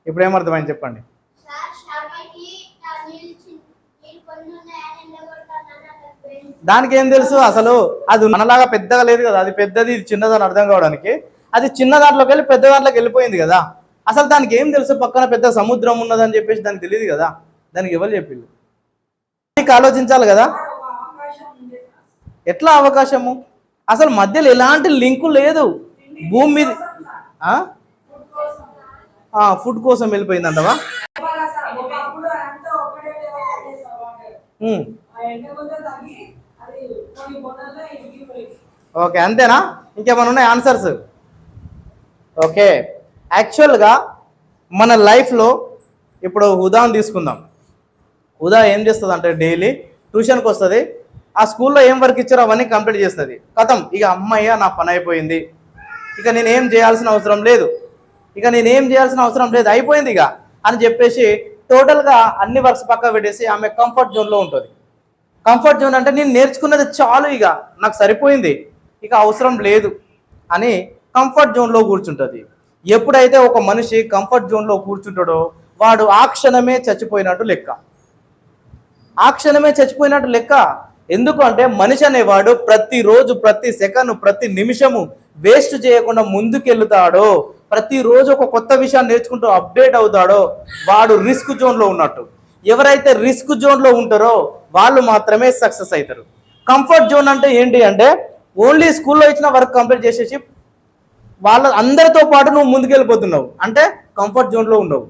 ఇప్పుడు ఏమర్థమైంది చెప్పండి. దానికి ఏం తెలుసు అసలు? అది మనలాగా పెద్దగా లేదు కదా, అది పెద్దది ఇది చిన్నదని అర్థం కావడానికి. అది చిన్న దాంట్లోకి వెళ్ళి పెద్ద దాంట్లోకి వెళ్ళిపోయింది కదా. అసలు దానికి ఏం తెలుసు పక్కన పెద్ద సముద్రం ఉన్నదని చెప్పేసి దానికి తెలియదు కదా. దానికి ఎవరు చెప్పిండు? ఆలోచించాలి కదా. ఎట్లా అవకాశము? అసలు మధ్యలో ఎలాంటి లింకు లేదు భూమి మీద. ఫుడ్ కోసం వెళ్ళిపోయిందంటవా? ఓకే, అంతేనా? ఇంకేమైనా ఉన్నాయి ఆన్సర్స్? ఓకే, యాక్చువల్గా మన లైఫ్లో ఇప్పుడు హుదాని తీసుకుందాం. హుదా ఏం చేస్తుంది అంటే డైలీ ట్యూషన్కి వస్తుంది. ఆ స్కూల్లో ఏం వర్క్ ఇచ్చారో అవన్నీ కంప్లీట్ చేస్తుంది. కథం, ఇక అమ్మయ్య నా పని అయిపోయింది, ఇక నేనేం చేయాల్సిన అవసరం లేదు, అయిపోయింది ఇక అని చెప్పేసి టోటల్గా అన్ని వర్క్స్ పక్క పెట్టేసి ఆమె కంఫర్ట్ జోన్లో ఉంటుంది. కంఫర్ట్ జోన్ అంటే నేను నేర్చుకున్నది చాలు, ఇక నాకు సరిపోయింది, ఇక అవసరం లేదు అని కంఫర్ట్ జోన్లో కూర్చుంటుంది. ఎప్పుడైతే ఒక మనిషి కంఫర్ట్ జోన్లో కూర్చుంటాడో వాడు ఆ క్షణమే చచ్చిపోయినట్టు లెక్క. ఎందుకు అంటే మనిషి అనేవాడు ప్రతిరోజు, ప్రతి సెకండ్, ప్రతి నిమిషము వేస్ట్ చేయకుండా ముందుకెళ్తాడో, ప్రతిరోజు ఒక కొత్త విషయాన్ని నేర్చుకుంటూ అప్డేట్ అవుతాడో వాడు రిస్క్ జోన్లో ఉన్నట్టు. ఎవరైతే రిస్క్ జోన్లో ఉంటారో వాళ్ళు మాత్రమే సక్సెస్ అవుతారు. కంఫర్ట్ జోన్ అంటే ఏంటి అంటే ఓన్లీ స్కూల్లో ఇచ్చిన వర్క్ కంప్లీట్ చేసేసి వాళ్ళ అందరితో పాటు నువ్వు ముందుకెళ్ళిపోతున్నావు అంటే కంఫర్ట్ జోన్లో ఉండవు.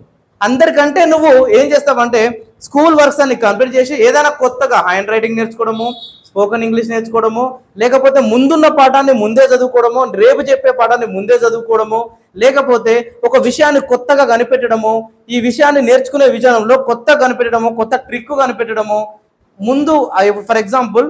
అందరికంటే నువ్వు ఏం చేస్తావంటే స్కూల్ వర్క్స్ అన్ని కంప్లీట్ చేసి ఏదైనా కొత్తగా హ్యాండ్ రైటింగ్ నేర్చుకోవడము, స్పోకెన్ ఇంగ్లీష్ నేర్చుకోవడము, లేకపోతే ముందున్న పాఠాన్ని ముందే చదువుకోవడము, రేపు చెప్పే పాఠాన్ని ముందే చదువుకోవడము, లేకపోతే ఒక విషయాన్ని కొత్తగా కనిపెట్టడము, ఈ విషయాన్ని నేర్చుకునే విధానంలో కొత్తగా కనిపెట్టడము, కొత్త ట్రిక్ కనిపెట్టడము. ముందు ఫర్ ఎగ్జాంపుల్